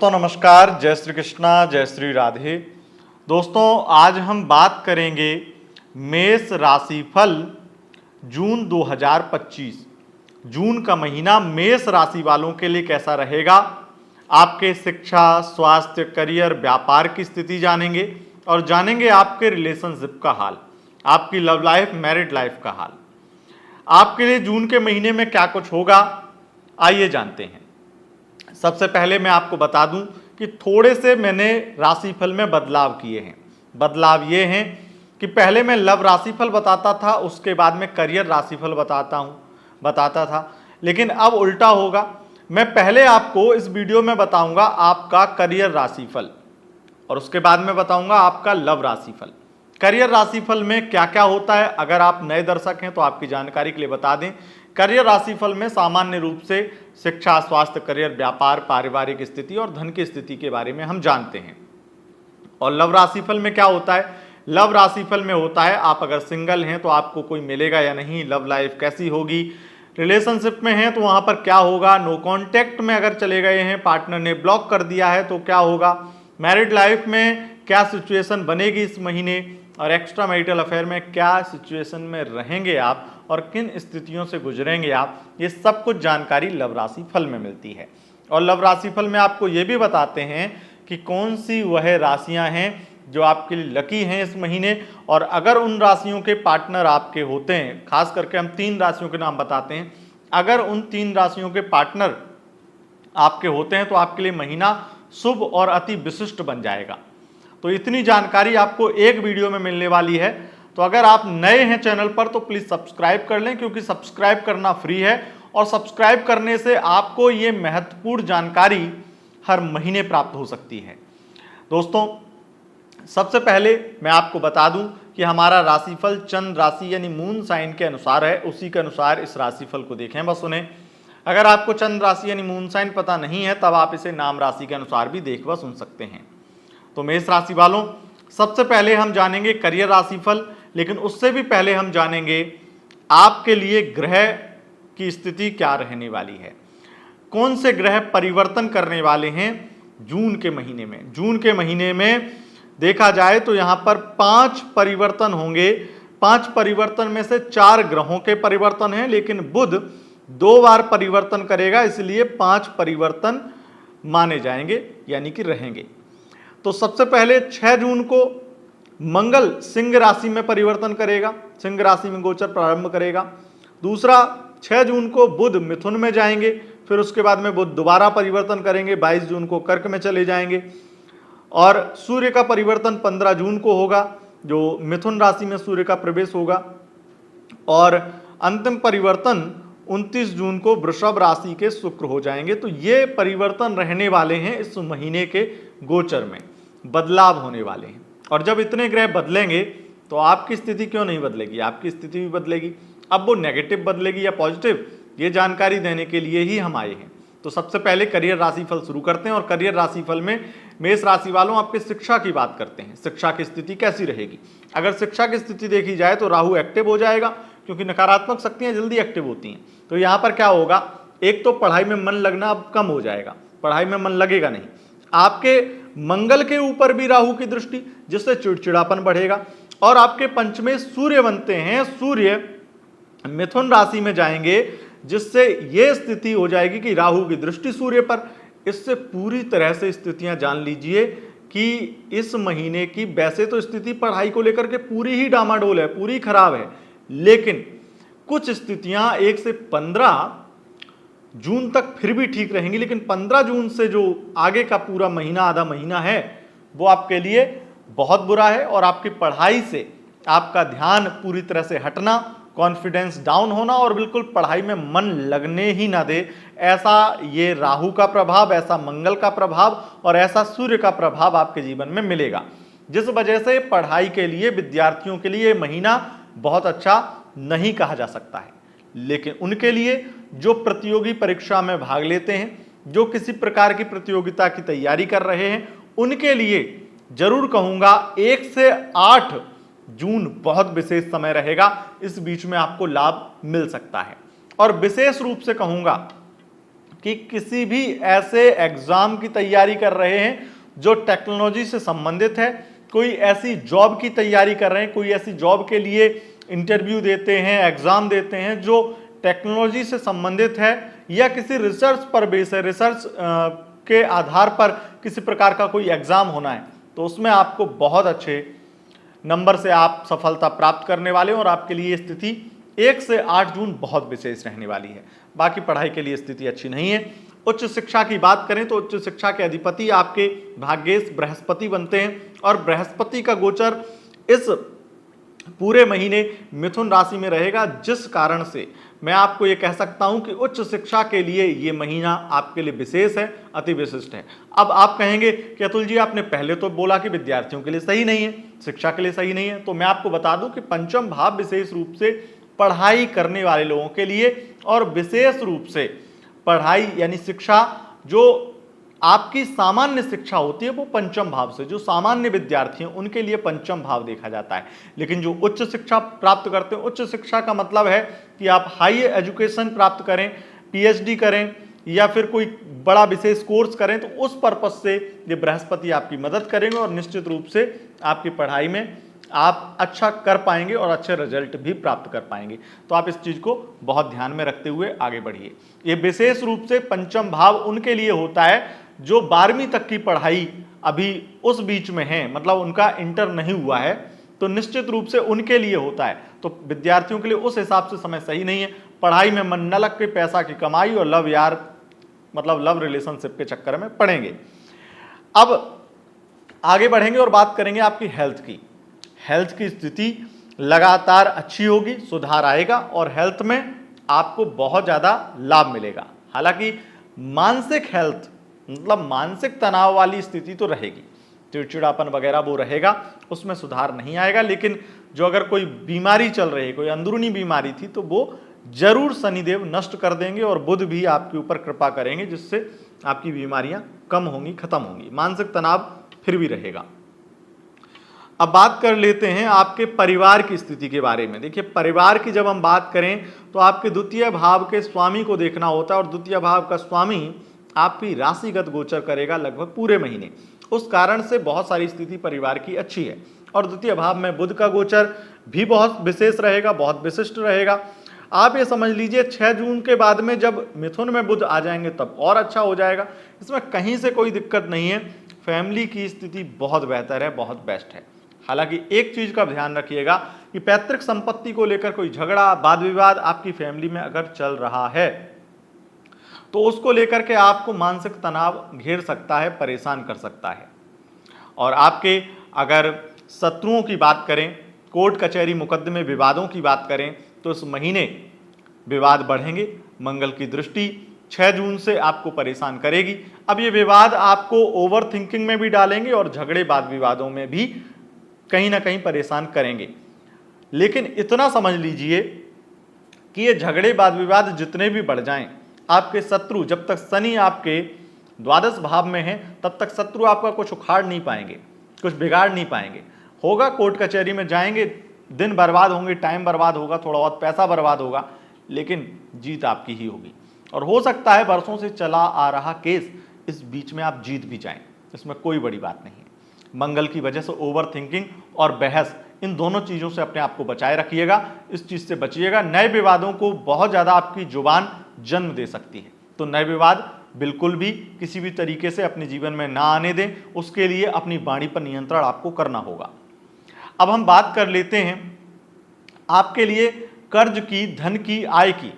दोस्तों नमस्कार, जय श्री कृष्णा, जय श्री राधे। दोस्तों आज हम बात करेंगे मेष राशिफल जून 2025। जून का महीना मेष राशि वालों के लिए कैसा रहेगा। आपके शिक्षा, स्वास्थ्य, करियर, व्यापार की स्थिति जानेंगे और जानेंगे आपके रिलेशनशिप का हाल, आपकी लव लाइफ, मैरिड लाइफ का हाल। आपके लिए जून के महीने में क्या कुछ होगा, आइए जानते हैं। सबसे पहले मैं आपको बता दूं कि थोड़े से मैंने राशिफल में बदलाव किए हैं। बदलाव ये हैं कि पहले मैं लव राशिफल बताता था, उसके बाद में करियर राशिफल बताता था, लेकिन अब उल्टा होगा। मैं पहले आपको इस वीडियो में बताऊंगा आपका करियर राशिफल और उसके बाद में बताऊंगा आपका लव राशिफल। करियर राशिफल में क्या क्या होता है, अगर आप नए दर्शक हैं तो आपकी जानकारी के लिए बता दें। करियर राशिफल में सामान्य रूप से शिक्षा, स्वास्थ्य, करियर, व्यापार, पारिवारिक स्थिति और धन की स्थिति के बारे में हम जानते हैं। और लव राशिफल में क्या होता है, लव राशिफल में होता है आप अगर सिंगल हैं तो आपको कोई मिलेगा या नहीं, लव लाइफ कैसी होगी, रिलेशनशिप में हैं तो वहां पर क्या होगा, नो कॉन्टैक्ट में अगर चले गए हैं, पार्टनर ने ब्लॉक कर दिया है तो क्या होगा, मैरिड लाइफ में क्या सिचुएशन बनेगी इस महीने, और एक्स्ट्रा मैरिटल अफेयर में क्या सिचुएशन में रहेंगे आप और किन स्थितियों से गुजरेंगे आप, ये सब कुछ जानकारी लव राशिफल में मिलती है। और लव राशिफल में आपको ये भी बताते हैं कि कौन सी वह राशियां हैं जो आपके लिए लकी हैं इस महीने, और अगर उन राशियों के पार्टनर आपके होते हैं, खास करके हम 3 राशियों के नाम बताते हैं, अगर उन 3 राशियों के पार्टनर आपके होते हैं तो आपके लिए महीना शुभ और अति विशिष्ट बन जाएगा। तो इतनी जानकारी आपको एक वीडियो में मिलने वाली है। तो अगर आप नए हैं चैनल पर तो प्लीज सब्सक्राइब कर लें, क्योंकि सब्सक्राइब करना फ्री है और सब्सक्राइब करने से आपको ये महत्वपूर्ण जानकारी हर महीने प्राप्त हो सकती है। दोस्तों सबसे पहले मैं आपको बता दूं कि हमारा राशिफल चंद्र राशि यानी मून साइन के अनुसार है, उसी के अनुसार इस राशिफल को देखें बस सुने। अगर आपको चंद्र राशि यानी मून साइन पता नहीं है तब आप इसे नाम राशि के अनुसार भी देख व सुन सकते हैं। तो मेष राशि वालों, सबसे पहले हम जानेंगे करियर राशिफल, लेकिन उससे भी पहले हम जानेंगे आपके लिए ग्रह की स्थिति क्या रहने वाली है, कौन से ग्रह परिवर्तन करने वाले हैं जून के महीने में। जून के महीने में देखा जाए तो यहां पर 5 परिवर्तन होंगे। 5 परिवर्तन में से 4 ग्रहों के परिवर्तन हैं, लेकिन बुध 2 बार परिवर्तन करेगा, इसलिए 5 परिवर्तन माने जाएंगे यानी कि रहेंगे। तो सबसे पहले 6 जून को मंगल सिंह राशि में परिवर्तन करेगा, सिंह राशि में गोचर प्रारंभ करेगा। दूसरा 6 जून को बुध मिथुन में जाएंगे, फिर उसके बाद में बुध दोबारा परिवर्तन करेंगे, 22 जून को कर्क में चले जाएंगे। और सूर्य का परिवर्तन 15 जून को होगा, जो मिथुन राशि में सूर्य का प्रवेश होगा। और अंतिम परिवर्तन 29 जून को वृषभ राशि के शुक्र हो जाएंगे। तो ये परिवर्तन रहने वाले हैं इस महीने के गोचर में, बदलाव होने वाले हैं। और जब इतने ग्रह बदलेंगे तो आपकी स्थिति क्यों नहीं बदलेगी, आपकी स्थिति भी बदलेगी। अब वो नेगेटिव बदलेगी या पॉजिटिव, ये जानकारी देने के लिए ही हम आए हैं। तो सबसे पहले करियर राशिफल शुरू करते हैं। और करियर राशिफल में मेष राशि वालों आपके शिक्षा की बात करते हैं, शिक्षा की स्थिति कैसी रहेगी। अगर शिक्षा की स्थिति देखी जाए तो राहु एक्टिव हो जाएगा, क्योंकि नकारात्मक शक्तियां जल्दी एक्टिव होती हैं। तो यहाँ पर क्या होगा, एक तो पढ़ाई में मन लगना अब कम हो जाएगा, पढ़ाई में मन लगेगा नहीं। आपके मंगल के ऊपर भी राहु की दृष्टि, जिससे चिड़चिड़ापन बढ़ेगा। और आपके पंचमे सूर्य बनते हैं, सूर्य मिथुन राशि में जाएंगे, जिससे यह स्थिति हो जाएगी कि राहु की दृष्टि सूर्य पर। इससे पूरी तरह से स्थितियां जान लीजिए कि इस महीने की वैसे तो स्थिति पढ़ाई को लेकर के पूरी ही डामाडोल है, पूरी खराब है, लेकिन कुछ स्थितियां 1 से 15 जून तक फिर भी ठीक रहेंगी, लेकिन 15 जून से जो आगे का पूरा महीना, आधा महीना है, वो आपके लिए बहुत बुरा है। और आपकी पढ़ाई से आपका ध्यान पूरी तरह से हटना, कॉन्फिडेंस डाउन होना और बिल्कुल पढ़ाई में मन लगने ही ना दे, ऐसा ये राहु का प्रभाव, ऐसा मंगल का प्रभाव और ऐसा सूर्य का प्रभाव आपके जीवन में मिलेगा, जिस वजह से पढ़ाई के लिए, विद्यार्थियों के लिए महीना बहुत अच्छा नहीं कहा जा सकता है। लेकिन उनके लिए जो प्रतियोगी परीक्षा में भाग लेते हैं, जो किसी प्रकार की प्रतियोगिता की तैयारी कर रहे हैं, उनके लिए जरूर कहूंगा 1 से 8 जून बहुत विशेष समय रहेगा। इस बीच में आपको लाभ मिल सकता है। और विशेष रूप से कहूंगा कि किसी भी ऐसे एग्जाम की तैयारी कर रहे हैं जो टेक्नोलॉजी से संबंधित है, कोई ऐसी जॉब की तैयारी कर रहे हैं, कोई ऐसी जॉब के लिए इंटरव्यू देते हैं, एग्जाम देते हैं जो टेक्नोलॉजी से संबंधित है, या किसी रिसर्च पर बेस है, रिसर्च के आधार पर किसी प्रकार का कोई एग्जाम होना है, तो उसमें आपको बहुत अच्छे नंबर से आप सफलता प्राप्त करने वाले हैं और आपके लिए स्थिति 1 से 8 जून बहुत विशेष रहने वाली है। बाकी पढ़ाई के लिए स्थिति अच्छी नहीं है। उच्च शिक्षा की बात करें तो उच्च शिक्षा के अधिपति आपके भाग्येश बृहस्पति बनते हैं और बृहस्पति का गोचर इस पूरे महीने मिथुन राशि में रहेगा, जिस कारण से मैं आपको ये कह सकता हूं कि उच्च शिक्षा के लिए ये महीना आपके लिए विशेष है, अति विशिष्ट है। अब आप कहेंगे कि अतुल जी आपने पहले तो बोला कि विद्यार्थियों के लिए सही नहीं है, शिक्षा के लिए सही नहीं है, तो मैं आपको बता दूं कि पंचम भाव विशेष रूप से पढ़ाई करने वाले लोगों के लिए और विशेष रूप से पढ़ाई यानी शिक्षा जो आपकी सामान्य शिक्षा होती है वो पंचम भाव से, जो सामान्य विद्यार्थी हैं उनके लिए पंचम भाव देखा जाता है। लेकिन जो उच्च शिक्षा प्राप्त करते हैं, उच्च शिक्षा का मतलब है कि आप हाई एजुकेशन प्राप्त करें, पीएचडी करें या फिर कोई बड़ा विशेष कोर्स करें, तो उस पर्पज से ये बृहस्पति आपकी मदद करेंगे और निश्चित रूप से आपकी पढ़ाई में आप अच्छा कर पाएंगे और अच्छे रिजल्ट भी प्राप्त कर पाएंगे। तो आप इस चीज को बहुत ध्यान में रखते हुए आगे बढ़िए। ये विशेष रूप से पंचम भाव उनके लिए होता है जो 12वीं तक की पढ़ाई अभी उस बीच में है, मतलब उनका इंटर नहीं हुआ है, तो निश्चित रूप से उनके लिए होता है। तो विद्यार्थियों के लिए उस हिसाब से समय सही नहीं है। पढ़ाई में मन न लग के पैसा की कमाई और लव यार मतलब लव रिलेशनशिप के चक्कर में पड़ेंगे। अब आगे बढ़ेंगे और बात करेंगे आपकी हेल्थ की। हेल्थ की स्थिति लगातार अच्छी होगी, सुधार आएगा और हेल्थ में आपको बहुत ज़्यादा लाभ मिलेगा। हालांकि मानसिक हेल्थ मतलब मानसिक तनाव वाली स्थिति तो रहेगी, चिड़चिड़ापन वगैरह वो रहेगा, उसमें सुधार नहीं आएगा। लेकिन जो अगर कोई बीमारी चल रही है, कोई अंदरूनी बीमारी थी, तो वो जरूर शनिदेव नष्ट कर देंगे और बुध भी आपके ऊपर कृपा करेंगे, जिससे आपकी बीमारियां कम होंगी, खत्म होंगी। मानसिक तनाव फिर भी रहेगा। अब बात कर लेते हैं आपके परिवार की स्थिति के बारे में। देखिए, परिवार की जब हम बात करें तो आपके द्वितीय भाव के स्वामी को देखना होता है और द्वितीय भाव का स्वामी आपकी राशिगत गोचर करेगा लगभग पूरे महीने। उस कारण से बहुत सारी स्थिति परिवार की अच्छी है और द्वितीय भाव में बुध का गोचर भी बहुत विशेष रहेगा, बहुत विशिष्ट रहेगा। आप ये समझ लीजिए 6 जून के बाद में जब मिथुन में बुध आ जाएंगे तब और अच्छा हो जाएगा। इसमें कहीं से कोई दिक्कत नहीं है। फैमिली की स्थिति बहुत बेहतर है, बहुत बेस्ट है। हालांकि एक चीज का ध्यान रखिएगा कि पैतृक संपत्ति को लेकर कोई झगड़ा, वाद विवाद आपकी फैमिली में अगर चल रहा है तो उसको लेकर के आपको मानसिक तनाव घेर सकता है, परेशान कर सकता है। और आपके अगर शत्रुओं की बात करें, कोर्ट कचहरी मुकदमे विवादों की बात करें, तो इस महीने विवाद बढ़ेंगे। मंगल की दृष्टि 6 जून से आपको परेशान करेगी। अब ये विवाद आपको ओवर थिंकिंग में भी डालेंगे और झगड़े वाद विवादों में भी कहीं ना कहीं परेशान करेंगे। लेकिन इतना समझ लीजिए कि ये झगड़े वाद विवाद जितने भी बढ़ जाएं, आपके शत्रु जब तक शनि आपके द्वादश भाव में है तब तक शत्रु आपका कुछ उखाड़ नहीं पाएंगे, कुछ बिगाड़ नहीं पाएंगे। होगा कोर्ट कचहरी में जाएंगे, दिन बर्बाद होंगे, टाइम बर्बाद होगा, थोड़ा बहुत पैसा बर्बाद होगा, लेकिन जीत आपकी ही होगी। और हो सकता है वर्षों से चला आ रहा केस इस बीच में आप जीत भी जाएं, इसमें कोई बड़ी बात नहीं है। मंगल की वजह से ओवर थिंकिंग और बहस, इन दोनों चीज़ों से अपने आप को बचाए रखिएगा, इस चीज़ से बचिएगा। नए विवादों को बहुत ज़्यादा आपकी जुबान जन्म दे सकती है, तो नए विवाद बिल्कुल भी किसी भी तरीके से अपने जीवन में ना आने दें। उसके लिए अपनी वाणी पर नियंत्रण आपको करना होगा। अब हम बात कर लेते हैं आपके लिए कर्ज की, धन की, आय की।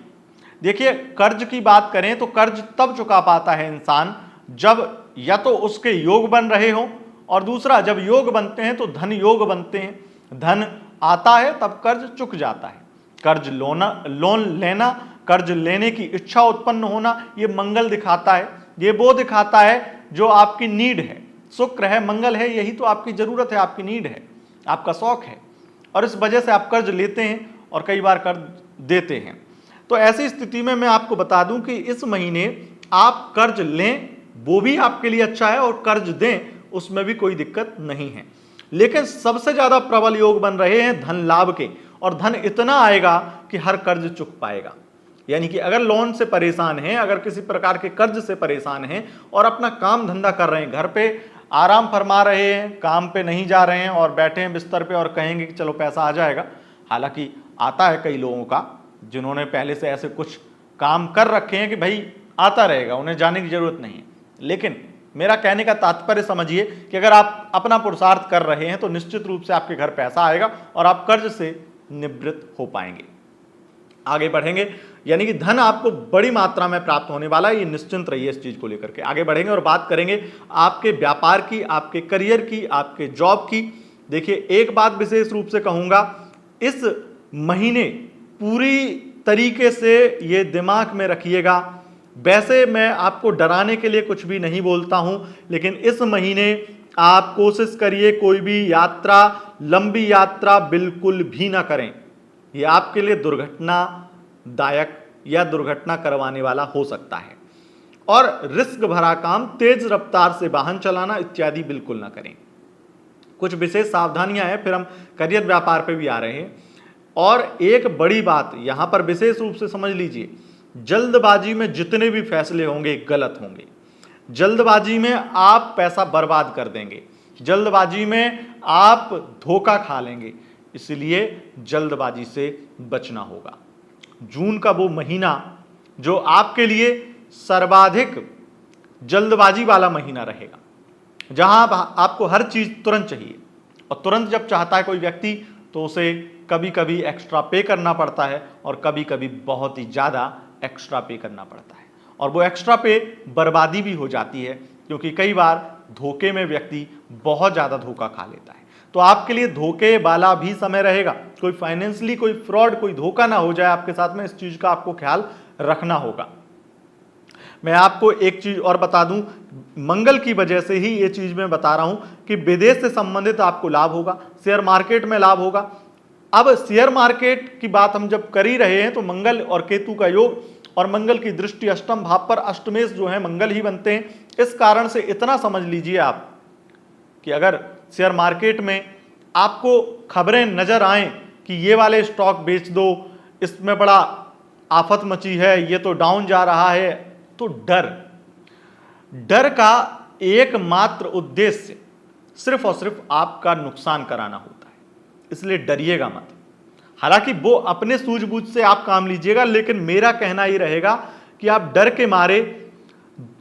देखिए, कर्ज की बात करें तो कर्ज तब चुका पाता है इंसान जब या तो उसके योग बन रहे हों, और दूसरा जब योग बनते हैं तो धन योग बनते हैं। धन आता है तब कर्ज चुक जाता है। कर्ज लोन लेना, कर्ज लेने की इच्छा उत्पन्न होना, ये मंगल दिखाता है। ये वो दिखाता है जो आपकी नीड है। शुक्र है, मंगल है, यही तो आपकी जरूरत है, आपकी नीड है, आपका शौक है, और इस वजह से आप कर्ज लेते हैं और कई बार कर्ज देते हैं। तो ऐसी स्थिति में मैं आपको बता दूं कि इस महीने आप कर्ज लें, वो भी आपके लिए अच्छा है, और कर्ज दें, उसमें भी कोई दिक्कत नहीं है। लेकिन सबसे ज्यादा प्रबल योग बन रहे हैं धन लाभ के, और धन इतना आएगा कि हर कर्ज चुक पाएगा। यानी कि अगर लोन से परेशान हैं, अगर किसी प्रकार के कर्ज से परेशान हैं और अपना काम धंधा कर रहे हैं, घर पे आराम फरमा रहे हैं, काम पे नहीं जा रहे हैं और बैठे हैं बिस्तर पे और कहेंगे कि चलो पैसा आ जाएगा, हालांकि आता है कई लोगों का जिन्होंने पहले से ऐसे कुछ काम कर रखे हैं कि भाई आता रहेगा, उन्हें जाने की जरूरत नहीं है। लेकिन मेरा कहने का तात्पर्य समझिए कि अगर आप अपना पुरुषार्थ कर रहे हैं तो निश्चित रूप से आपके घर पैसा आएगा और आप कर्ज से निवृत्त हो पाएंगे। आगे बढ़ेंगे, यानी कि धन आपको बड़ी मात्रा में प्राप्त होने वाला है, ये निश्चिंत रहिए इस चीज को लेकर के। आगे बढ़ेंगे और बात करेंगे आपके व्यापार की, आपके करियर की, आपके जॉब की। देखिए, एक बात विशेष रूप से कहूंगा, इस महीने पूरी तरीके से ये दिमाग में रखिएगा। वैसे मैं आपको डराने के लिए कुछ भी नहीं बोलता हूं, लेकिन इस महीने आप कोशिश करिए कोई भी यात्रा, लंबी यात्रा बिल्कुल भी ना करें। ये आपके लिए दुर्घटनादायक या दुर्घटना करवाने वाला हो सकता है। और रिस्क भरा काम, तेज रफ्तार से वाहन चलाना इत्यादि बिल्कुल ना करें। कुछ विशेष सावधानियां हैं, फिर हम करियर व्यापार पे भी आ रहे हैं। और एक बड़ी बात यहां पर विशेष रूप से समझ लीजिए, जल्दबाजी में जितने भी फैसले होंगे गलत होंगे। जल्दबाजी में आप पैसा बर्बाद कर देंगे, जल्दबाजी में आप धोखा खा लेंगे, इसलिए जल्दबाजी से बचना होगा। जून का वो महीना जो आपके लिए सर्वाधिक जल्दबाजी वाला महीना रहेगा, जहां आपको हर चीज तुरंत चाहिए, और तुरंत जब चाहता है कोई व्यक्ति तो उसे कभी कभी एक्स्ट्रा पे करना पड़ता है और कभी कभी बहुत ही ज्यादा एक्स्ट्रा पे करना पड़ता है, और वो एक्स्ट्रा पे बर्बादी भी हो जाती है, क्योंकि कई बार धोखे में व्यक्ति बहुत ज्यादा धोखा खा लेता है। तो आपके लिए धोखे वाला भी समय रहेगा, कोई फाइनेंशियली कोई फ्रॉड, कोई धोखा ना हो जाए आपके साथ में, इस चीज का आपको ख्याल रखना होगा। मैं आपको एक चीज और बता दूं, मंगल की वजह से ही ये चीज मैं बता रहा हूं कि विदेश से संबंधित आपको लाभ होगा, शेयर मार्केट में लाभ होगा। अब शेयर मार्केट की बात हम जब कर ही रहे हैं तो मंगल और केतु का योग और मंगल की दृष्टि अष्टम भाव पर, अष्टमेश जो है मंगल ही बनते हैं। इस कारण से इतना समझ लीजिए आप कि अगर शेयर मार्केट में आपको खबरें नजर आए कि ये वाले स्टॉक बेच दो, इसमें बड़ा आफत मची है, ये तो डाउन जा रहा है, तो डर का एकमात्र उद्देश्य सिर्फ और सिर्फ आपका नुकसान कराना होता है, इसलिए डरिएगा मत। हालांकि वो अपने सूझबूझ से आप काम लीजिएगा, लेकिन मेरा कहना ही रहेगा कि आप डर के मारे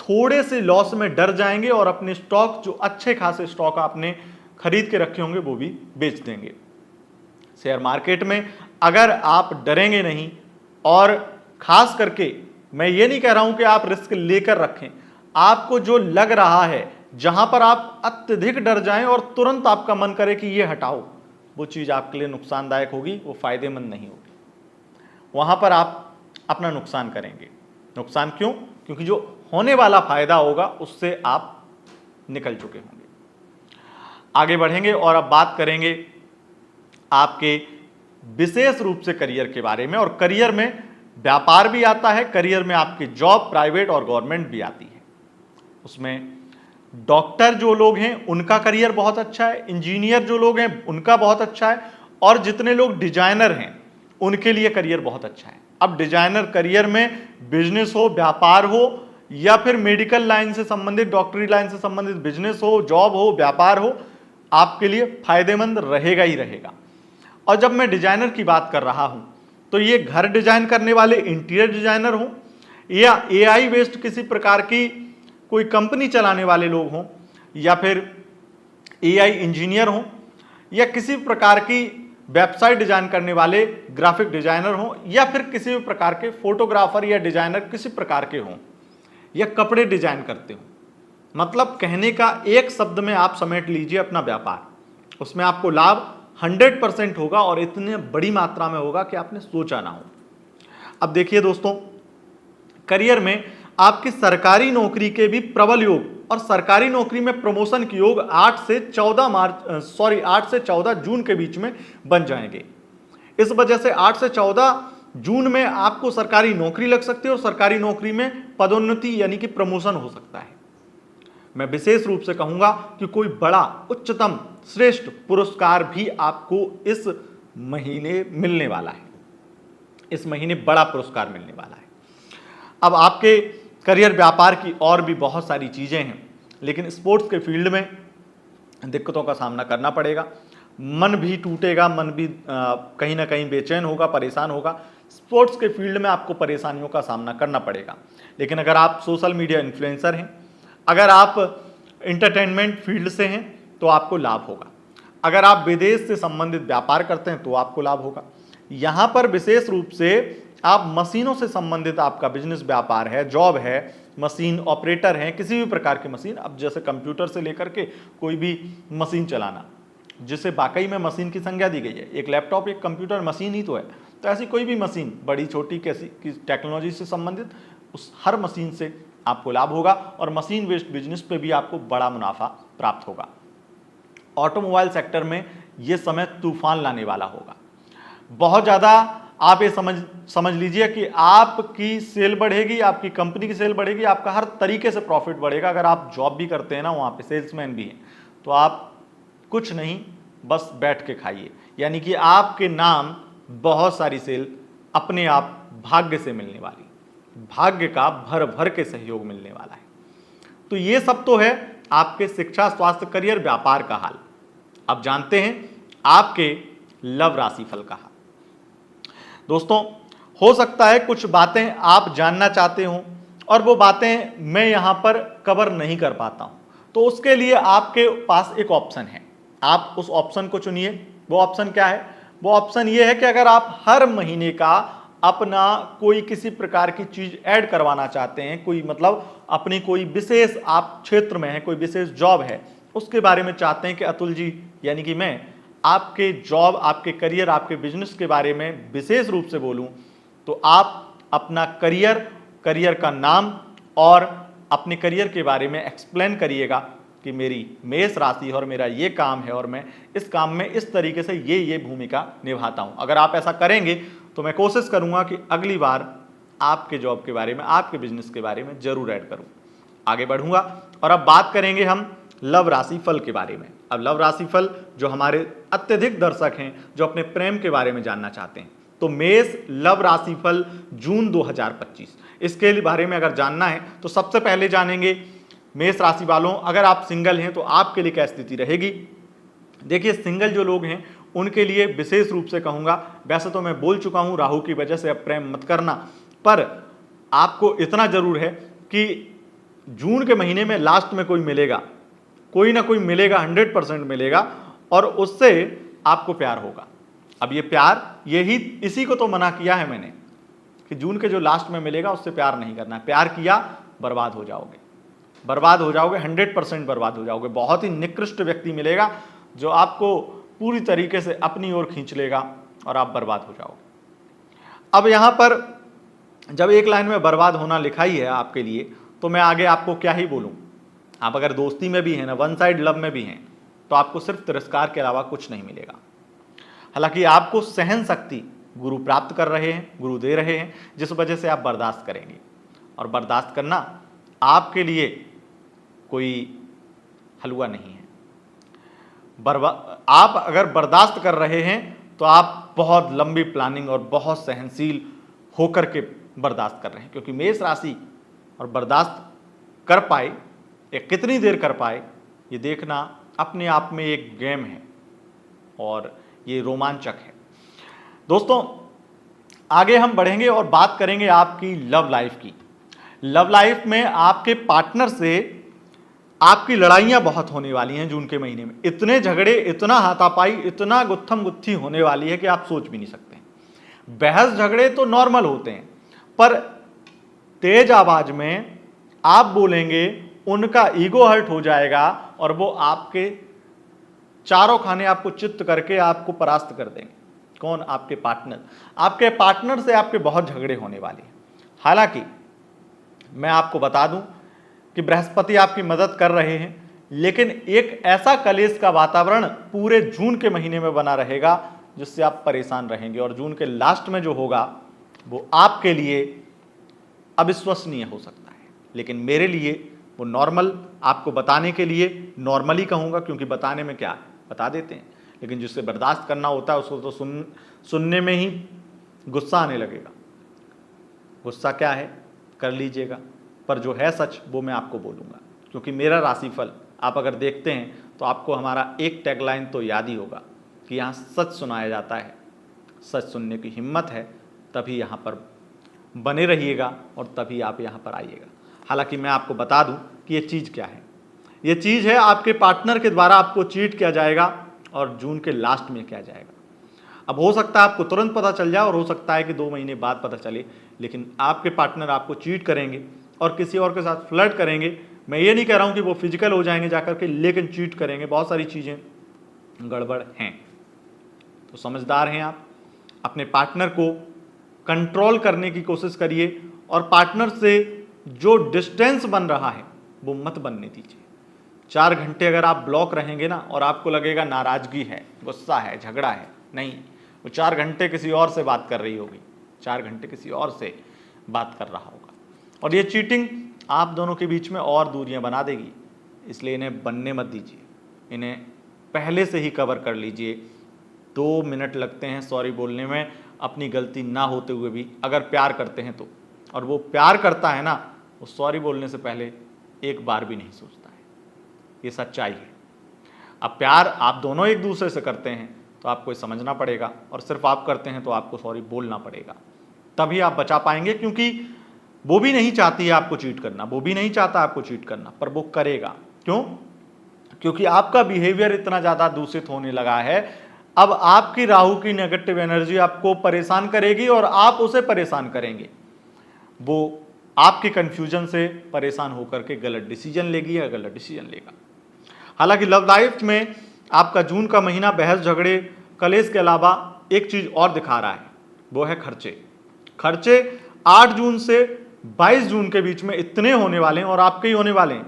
थोड़े से लॉस में डर जाएंगे और अपने स्टॉक, जो अच्छे खासे स्टॉक आपने खरीद के रखे होंगे, वो भी बेच देंगे। शेयर मार्केट में अगर आप डरेंगे नहीं, और खास करके मैं ये नहीं कह रहा हूं कि आप रिस्क लेकर रखें, आपको जो लग रहा है, जहां पर आप अत्यधिक डर जाएं और तुरंत आपका मन करे कि ये हटाओ, वो चीज आपके लिए नुकसानदायक होगी, वो फायदेमंद नहीं होगी। वहां पर आप अपना नुकसान करेंगे। नुकसान क्यों? क्योंकि जो होने वाला फायदा होगा उससे आप निकल चुके होंगे। आगे बढ़ेंगे और अब बात करेंगे आपके विशेष रूप से करियर के बारे में। और करियर में व्यापार भी आता है, करियर में आपकी जॉब प्राइवेट और गवर्नमेंट भी आती है। उसमें डॉक्टर जो लोग हैं उनका करियर बहुत अच्छा है, इंजीनियर जो लोग हैं उनका बहुत अच्छा है, और जितने लोग डिजाइनर हैं उनके लिए करियर बहुत अच्छा है। अब डिजाइनर करियर में बिजनेस हो, व्यापार हो, या फिर मेडिकल लाइन से संबंधित, डॉक्टरी लाइन से संबंधित बिजनेस हो, जॉब हो, व्यापार हो, आपके लिए फायदेमंद रहेगा ही रहेगा। और जब मैं डिजाइनर की बात कर रहा हूं तो ये घर डिजाइन करने वाले इंटीरियर डिजाइनर हो, या एआई बेस्ड किसी प्रकार की कोई कंपनी चलाने वाले लोग हों, या फिर एआई इंजीनियर हों, या किसी प्रकार की वेबसाइट डिजाइन करने वाले ग्राफिक डिजाइनर हों, या फिर किसी भी प्रकार के फोटोग्राफर या डिजाइनर किसी प्रकार के हों, या कपड़े डिजाइन करते हो, मतलब कहने का एक शब्द में आप समेट लीजिए अपना व्यापार। उसमें आपको लाभ 100% होगा, और इतने बड़ी मात्रा में होगा कि आपने सोचा ना हो। अब देखिए दोस्तों, करियर में आपकी सरकारी नौकरी के भी प्रबल योग, और सरकारी नौकरी में प्रमोशन के योग 8 से 14 जून के बीच में बन जाएंगे। इस वजह से 8 से 14 जून में आपको सरकारी नौकरी लग सकती है, और सरकारी नौकरी में पदोन्नति यानी कि प्रमोशन हो सकता है। मैं विशेष रूप से कहूंगा कि कोई बड़ा उच्चतम श्रेष्ठ पुरस्कार भी आपको इस महीने मिलने वाला है। इस महीने बड़ा पुरस्कार मिलने वाला है। अब आपके करियर व्यापार की और भी बहुत सारी चीज़ें हैं, लेकिन स्पोर्ट्स के फील्ड में दिक्कतों का सामना करना पड़ेगा। मन भी टूटेगा, मन भी कहीं ना कहीं बेचैन होगा, परेशान होगा। स्पोर्ट्स के फील्ड में आपको परेशानियों का सामना करना पड़ेगा। लेकिन अगर आप सोशल मीडिया इन्फ्लुएंसर हैं, अगर आप इंटरटेनमेंट फील्ड से हैं, तो आपको लाभ होगा। अगर आप विदेश से संबंधित व्यापार करते हैं तो आपको लाभ होगा। यहाँ पर विशेष रूप से आप मशीनों से संबंधित आपका बिजनेस व्यापार है, जॉब है, मशीन ऑपरेटर हैं, किसी भी प्रकार की मशीन, अब जैसे कंप्यूटर से लेकर के कोई भी मशीन चलाना, जिसे वाकई में मशीन की संज्ञा दी गई है। एक लैपटॉप एक कंप्यूटर मशीन ही तो है। तो ऐसी कोई भी मशीन, बड़ी छोटी कैसी की टेक्नोलॉजी से संबंधित, उस हर मशीन से आपको लाभ होगा और मशीन बेस्ड बिजनेस पे भी आपको बड़ा मुनाफा प्राप्त होगा। ऑटोमोबाइल सेक्टर में ये समय तूफान लाने वाला होगा। बहुत ज़्यादा आप ये समझ लीजिए कि आपकी सेल बढ़ेगी, आपकी कंपनी की सेल बढ़ेगी, आपका हर तरीके से प्रॉफिट बढ़ेगा। अगर आप जॉब भी करते हैं ना, वहाँ पे सेल्समैन भी हैं, तो आप कुछ नहीं, बस बैठ के खाइए। यानी कि आपके नाम बहुत सारी सेल अपने आप भाग्य से मिलने वाली, भाग्य का भर भर के सहयोग मिलने वाला है। तो ये सब तो है आपके शिक्षा, स्वास्थ्य, करियर, व्यापार का हाल। अब जानते हैं आपके लव राशि फल का हाल। दोस्तों, हो सकता है कुछ बातें आप जानना चाहते हो और वो बातें मैं यहां पर कवर नहीं कर पाता हूं, तो उसके लिए आपके पास एक ऑप्शन है। आप उस ऑप्शन को चुनिए। वो ऑप्शन क्या है? वो ऑप्शन ये है कि अगर आप हर महीने का अपना कोई किसी प्रकार की चीज ऐड करवाना चाहते हैं, कोई मतलब अपनी कोई विशेष आप क्षेत्र में है, कोई विशेष जॉब है, उसके बारे में चाहते हैं कि अतुल जी, यानी कि मैं आपके जॉब, आपके करियर, आपके बिजनेस के बारे में विशेष रूप से बोलूं, तो आप अपना करियर का नाम और अपने करियर के बारे में एक्सप्लेन करिएगा कि मेरी मेष राशि और मेरा ये काम है और मैं इस काम में इस तरीके से ये भूमिका निभाता हूं। अगर आप ऐसा करेंगे तो मैं कोशिश करूंगा कि अगली बार आपके जॉब के बारे में, आपके बिजनेस के बारे में जरूर ऐड करूं। आगे बढ़ूंगा और अब बात करेंगे हम लव राशि फल के बारे में। अब लव राशि फल, जो हमारे अत्यधिक दर्शक हैं जो अपने प्रेम के बारे में जानना चाहते हैं, तो मेष लव राशि फल जून 2025, इसके बारे में अगर जानना है तो सबसे पहले जानेंगे मेष राशि वालों, अगर आप सिंगल हैं तो आपके लिए क्या स्थिति रहेगी। देखिए, सिंगल जो लोग हैं उनके लिए विशेष रूप से कहूंगा, वैसे तो मैं बोल चुका हूं राहु की वजह से अब प्रेम मत करना, पर आपको इतना जरूर है कि जून के महीने में लास्ट में कोई मिलेगा, कोई ना कोई मिलेगा, 100% मिलेगा और उससे आपको प्यार होगा। अब ये प्यार, यही इसी को तो मना किया है मैंने कि जून के जो लास्ट में मिलेगा उससे प्यार नहीं करना है। प्यार किया बर्बाद हो जाओगे, बर्बाद हो जाओगे, 100% बर्बाद हो जाओगे। बहुत ही निकृष्ट व्यक्ति मिलेगा जो आपको पूरी तरीके से अपनी ओर खींच लेगा और आप बर्बाद हो जाओगे। अब यहां पर जब एक लाइन में बर्बाद होना लिखा ही है आपके लिए, तो मैं आगे आपको क्या ही बोलूं। आप अगर दोस्ती में भी हैं ना, वन साइड लव में भी हैं, तो आपको सिर्फ तिरस्कार के अलावा कुछ नहीं मिलेगा। हालांकि आपको सहन शक्ति गुरु प्राप्त कर रहे हैं, गुरु दे रहे हैं, जिस वजह से आप बर्दाश्त करेंगे। और बर्दाश्त करना आपके लिए कोई हलवा नहीं है। आप अगर बर्दाश्त कर रहे हैं तो आप बहुत लंबी प्लानिंग और बहुत सहनशील होकर के बर्दाश्त कर रहे हैं, क्योंकि मेष राशि और बर्दाश्त कर पाए या कितनी देर कर पाए, ये देखना अपने आप में एक गेम है और ये रोमांचक है। दोस्तों, आगे हम बढ़ेंगे और बात करेंगे आपकी लव लाइफ की। लव लाइफ में आपके पार्टनर से आपकी लड़ाइयां बहुत होने वाली हैं जून के महीने में। इतने झगड़े, इतना हाथापाई, इतना गुत्थम गुत्थी होने वाली है कि आप सोच भी नहीं सकते। बहस झगड़े तो नॉर्मल होते हैं, पर तेज आवाज में आप बोलेंगे, उनका ईगो हर्ट हो जाएगा और वो आपके चारों खाने आपको चित्त करके आपको परास्त कर देंगे। कौन? आपके पार्टनर। आपके पार्टनर से आपके बहुत झगड़े होने वाले हैं। हालांकि मैं आपको बता दूं कि बृहस्पति आपकी मदद कर रहे हैं, लेकिन एक ऐसा कलेश का वातावरण पूरे जून के महीने में बना रहेगा जिससे आप परेशान रहेंगे और जून के लास्ट में जो होगा वो आपके लिए अविश्वसनीय हो सकता है। लेकिन मेरे लिए वो नॉर्मल, आपको बताने के लिए नॉर्मली कहूँगा, क्योंकि बताने में क्या है, बता देते हैं, लेकिन जिससे बर्दाश्त करना होता है उसको तो सुनने में ही गुस्सा आने लगेगा। गुस्सा क्या है कर लीजिएगा, पर जो है सच वो मैं आपको बोलूँगा, क्योंकि मेरा राशिफल आप अगर देखते हैं तो आपको हमारा एक टैगलाइन तो याद ही होगा कि यहाँ सच सुनाया जाता है। सच सुनने की हिम्मत है तभी यहाँ पर बने रहिएगा और तभी आप यहाँ पर आइएगा। हालांकि मैं आपको बता दूं कि ये चीज़ क्या है। ये चीज़ है आपके पार्टनर के द्वारा आपको चीट किया जाएगा और जून के लास्ट में किया जाएगा। अब हो सकता है आपको तुरंत पता चल जाए और हो सकता है कि 2 महीने बाद पता चले, लेकिन आपके पार्टनर आपको चीट करेंगे और किसी और के साथ फ्लर्ट करेंगे। मैं ये नहीं कह रहा हूँ कि वो फिजिकल हो जाएंगे जाकर के, लेकिन चीट करेंगे। बहुत सारी चीज़ें गड़बड़ हैं। तो समझदार हैं आप, अपने पार्टनर को कंट्रोल करने की कोशिश करिए और पार्टनर से जो डिस्टेंस बन रहा है वो मत बनने दीजिए। 4 घंटे अगर आप ब्लॉक रहेंगे ना और आपको लगेगा नाराजगी है, गुस्सा है, झगड़ा है, नहीं, वो 4 घंटे किसी और से बात कर रही होगी, 4 घंटे किसी और से बात कर रहा होगा और ये चीटिंग आप दोनों के बीच में और दूरियां बना देगी। इसलिए इन्हें बनने मत दीजिए, इन्हें पहले से ही कवर कर लीजिए। 2 मिनट लगते हैं सॉरी बोलने में, अपनी गलती ना होते हुए भी अगर प्यार करते हैं तो। और वो प्यार करता है ना, वो सॉरी बोलने से पहले एक बार भी नहीं सोचता है। ये सच्चाई है। अब प्यार आप दोनों एक दूसरे से करते हैं तो आपको समझना पड़ेगा, और सिर्फ आप करते हैं तो आपको सॉरी बोलना पड़ेगा, तभी आप बचा पाएंगे। क्योंकि वो भी नहीं चाहती है आपको चीट करना, वो भी नहीं चाहता आपको चीट करना, पर वो करेगा। क्यों? क्योंकि आपका बिहेवियर इतना ज़्यादा दूषित होने लगा है। अब आपकी राहु की नेगेटिव एनर्जी आपको परेशान करेगी और आप उसे परेशान करेंगे। वो आपके कंफ्यूजन से परेशान होकर के गलत डिसीजन लेगी या गलत डिसीजन लेगा। हालांकि लव लाइफ में आपका जून का महीना बहस, झगड़े, कलेश के अलावा एक चीज और दिखा रहा है, वो है खर्चे। खर्चे 8 जून से 22 जून के बीच में इतने होने वाले हैं और आपके ही होने वाले हैं।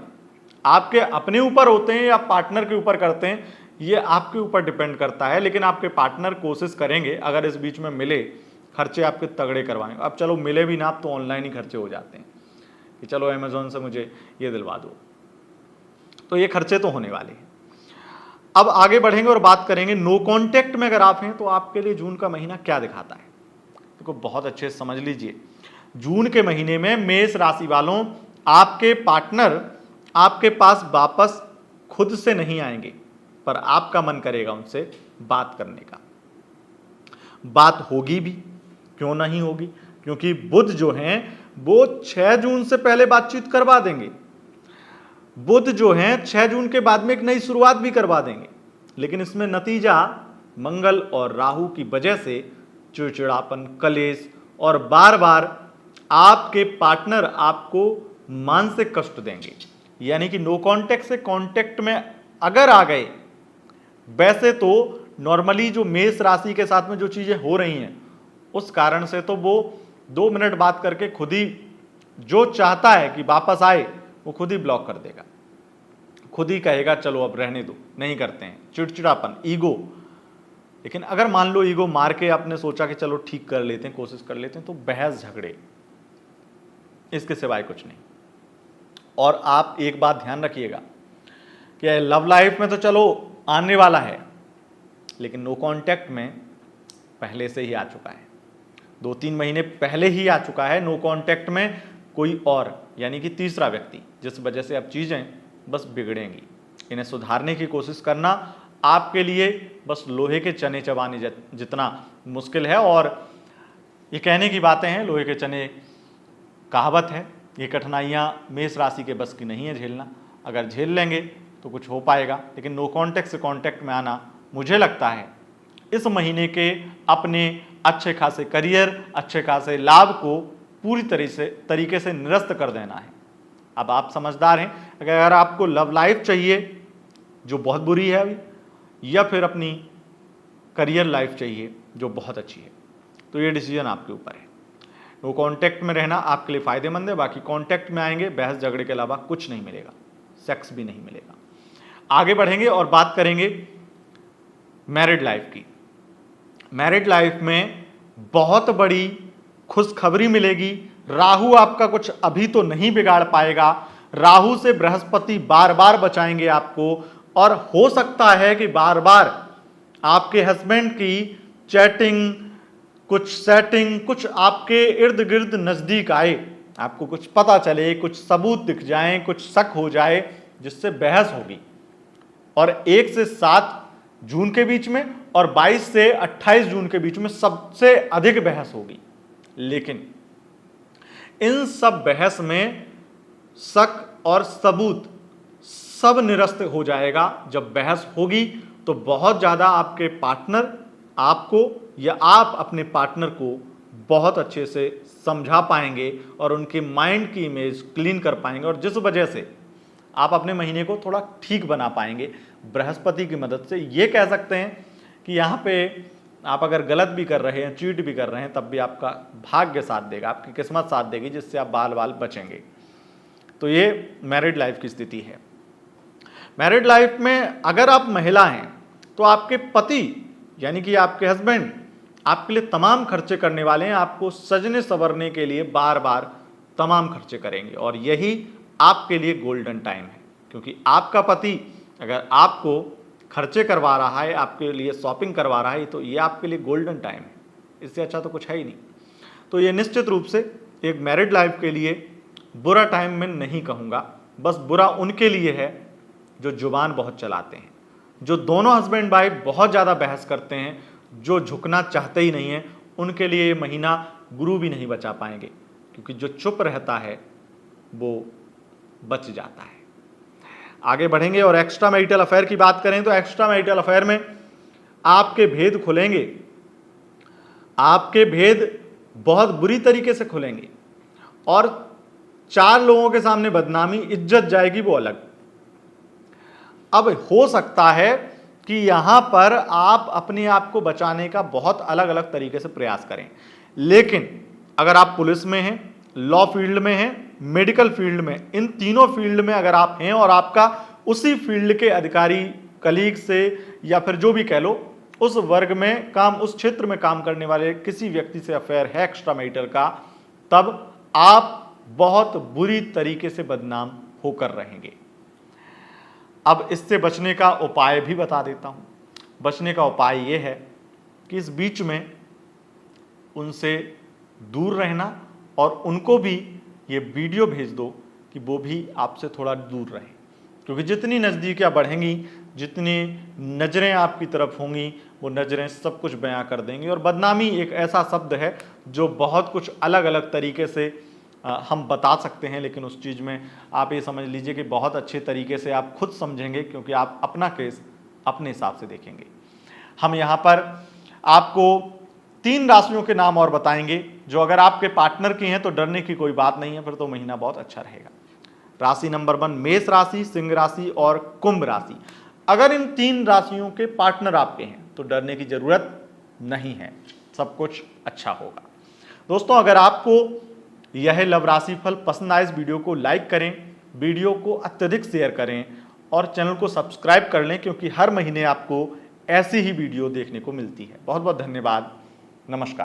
आपके अपने ऊपर होते हैं या पार्टनर के ऊपर करते हैं, ये आपके ऊपर डिपेंड करता है। लेकिन आपके पार्टनर कोशिश करेंगे अगर इस बीच में मिले, खर्चे आपके तगड़े करवाएं। अब चलो मिले भी ना तो ऑनलाइन ही खर्चे हो जाते हैं कि चलो अमेजोन से मुझे ये दिलवा दो, तो ये खर्चे तो होने वाले हैं। अब आगे बढ़ेंगे और बात करेंगे नो कॉन्टेक्ट में अगर आप हैं तो आपके लिए जून का महीना क्या दिखाता है। देखो बहुत अच्छे से समझ लीजिए, जून के महीने में मेष राशि वालों, आपके पार्टनर आपके पास वापस खुद से नहीं आएंगे, पर आपका मन करेगा उनसे बात करने का। बात होगी भी, क्यों नहीं होगी? क्योंकि बुध जो हैं वो 6 जून से पहले बातचीत करवा देंगे। बुध जो हैं 6 जून के बाद में एक नई शुरुआत भी करवा देंगे। लेकिन इसमें नतीजा मंगल और राहु की वजह से चिड़चिड़ापन, कलेश और बार बार आपके पार्टनर आपको मानसिक कष्ट देंगे। यानी कि नो कांटेक्ट से कांटेक्ट में अगर आ गए, वैसे तो नॉर्मली जो मेष राशि के साथ में जो चीजें हो रही हैं उस कारण से तो वो 2 मिनट बात करके खुद ही जो चाहता है कि वापस आए वो खुद ही ब्लॉक कर देगा, खुद ही कहेगा चलो अब रहने दो, नहीं करते हैं। चिड़चिड़ापन, ईगो। लेकिन अगर मान लो ईगो मार के आपने सोचा कि चलो ठीक कर लेते हैं, कोशिश कर लेते हैं, तो बहस झगड़े, इसके सिवाय कुछ नहीं। और आप एक बात ध्यान रखिएगा कि लव लाइफ में तो चलो आने वाला है, लेकिन नो कांटेक्ट में पहले से ही आ चुका है, 2-3 महीने पहले ही आ चुका है नो कांटेक्ट में कोई और, यानी कि तीसरा व्यक्ति, जिस वजह से अब चीजें बस बिगड़ेंगी। इन्हें सुधारने की कोशिश करना आपके लिए बस लोहे के चने चबाने जितना मुश्किल है। और ये कहने की बातें हैं, लोहे के चने कहावत है। ये कठिनाइयाँ मेष राशि के बस की नहीं है झेलना। अगर झेल लेंगे तो कुछ हो पाएगा, लेकिन नो कांटेक्ट से कांटेक्ट में आना, मुझे लगता है इस महीने के अपने अच्छे खासे करियर, अच्छे खासे लाभ को पूरी तरीके से निरस्त कर देना है। अब आप समझदार हैं। अगर आपको लव लाइफ चाहिए जो बहुत बुरी है अभी, या फिर अपनी करियर लाइफ चाहिए जो बहुत अच्छी है, तो ये डिसीजन आपके ऊपर है। नो कांटेक्ट में रहना आपके लिए फायदेमंद है। बाकी कांटेक्ट में आएंगे, बहस झगड़े के अलावा कुछ नहीं मिलेगा, सेक्स भी नहीं मिलेगा। आगे बढ़ेंगे और बात करेंगे मैरिड लाइफ की। मैरिड लाइफ में बहुत बड़ी खुशखबरी मिलेगी। राहु आपका कुछ अभी तो नहीं बिगाड़ पाएगा। राहु से बृहस्पति बार बार बचाएंगे आपको, और हो सकता है कि बार बार आपके हस्बैंड की चैटिंग, कुछ सेटिंग, कुछ आपके इर्द गिर्द नजदीक आए, आपको कुछ पता चले, कुछ सबूत दिख जाए, कुछ शक हो जाए, जिससे बहस होगी। और 1 से 7 जून के बीच में और 22 से 28 जून के बीच में सबसे अधिक बहस होगी। लेकिन इन सब बहस में शक और सबूत सब निरस्त हो जाएगा। जब बहस होगी तो बहुत ज्यादा आपके पार्टनर आपको या आप अपने पार्टनर को बहुत अच्छे से समझा पाएंगे और उनके माइंड की इमेज क्लीन कर पाएंगे, और जिस वजह से आप अपने महीने को थोड़ा ठीक बना पाएंगे बृहस्पति की मदद से। ये कह सकते हैं कि यहाँ पे आप अगर गलत भी कर रहे हैं, चीट भी कर रहे हैं, तब भी आपका भाग्य साथ देगा, आपकी किस्मत साथ देगी, जिससे आप बाल बाल बचेंगे। तो ये मैरिड लाइफ की स्थिति है। मैरिड लाइफ में अगर आप महिला हैं तो आपके पति यानी कि आपके हस्बैंड आपके लिए तमाम खर्चे करने वाले हैं, आपको सजने संवरने के लिए बार बार तमाम खर्चे करेंगे, और यही आपके लिए गोल्डन टाइम है। क्योंकि आपका पति अगर आपको खर्चे करवा रहा है, आपके लिए शॉपिंग करवा रहा है, तो ये आपके लिए गोल्डन टाइम है। इससे अच्छा तो कुछ है ही नहीं। तो ये निश्चित रूप से एक मैरिड लाइफ के लिए बुरा टाइम मैं नहीं कहूँगा। बस बुरा उनके लिए है जो जुबान बहुत चलाते हैं, जो दोनों हस्बैंड वाइफ बहुत ज़्यादा बहस करते हैं, जो झुकना चाहते ही नहीं है। उनके लिए ये महीना गुरु भी नहीं बचा पाएंगे, क्योंकि जो चुप रहता है वो बच जाता है। आगे बढ़ेंगे और एक्स्ट्रा मैरिटल अफेयर की बात करें तो एक्स्ट्रा मैरिटल अफेयर में आपके भेद खुलेंगे, आपके भेद बहुत बुरी तरीके से खुलेंगे, और 4 लोगों के सामने बदनामी, इज्जत जाएगी वो अलग। अब हो सकता है कि यहां पर आप अपने आप को बचाने का बहुत अलग अलग तरीके से प्रयास करें, लेकिन अगर आप पुलिस में हैं, लॉ फील्ड में हैं, मेडिकल फील्ड में, इन तीनों फील्ड में अगर आप हैं और आपका उसी फील्ड के अधिकारी, कलीग से या फिर जो भी कह लो उस वर्ग में काम, उस क्षेत्र में काम करने वाले किसी व्यक्ति से अफेयर है एक्स्ट्रा मैरिटल का, तब आप बहुत बुरी तरीके से बदनाम होकर रहेंगे। अब इससे बचने का उपाय भी बता देता हूं। बचने का उपाय यह है कि इस बीच में उनसे दूर रहना, और उनको भी ये वीडियो भेज दो कि वो भी आपसे थोड़ा दूर रहें। क्योंकि जितनी नज़दीकियाँ बढ़ेंगी, जितनी नज़रें आपकी तरफ होंगी, वो नज़रें सब कुछ बयां कर देंगी। और बदनामी एक ऐसा शब्द है जो बहुत कुछ अलग अलग तरीके से हम बता सकते हैं, लेकिन उस चीज़ में आप ये समझ लीजिए कि बहुत अच्छे तरीके से आप खुद समझेंगे, क्योंकि आप अपना केस अपने हिसाब से देखेंगे। हम यहाँ पर आपको 3 राशियों के नाम और बताएंगे जो अगर आपके पार्टनर की हैं तो डरने की कोई बात नहीं है, फिर तो महीना बहुत अच्छा रहेगा। राशि नंबर 1 मेष राशि, सिंह राशि और कुंभ राशि। अगर इन 3 राशियों के पार्टनर आपके हैं तो डरने की जरूरत नहीं है, सब कुछ अच्छा होगा। दोस्तों, अगर आपको यह लव राशि फल पसंद आए, इस वीडियो को लाइक करें, वीडियो को अत्यधिक शेयर करें और चैनल को सब्सक्राइब कर लें, क्योंकि हर महीने आपको ऐसी ही वीडियो देखने को मिलती है। बहुत बहुत धन्यवाद। नमस्कार।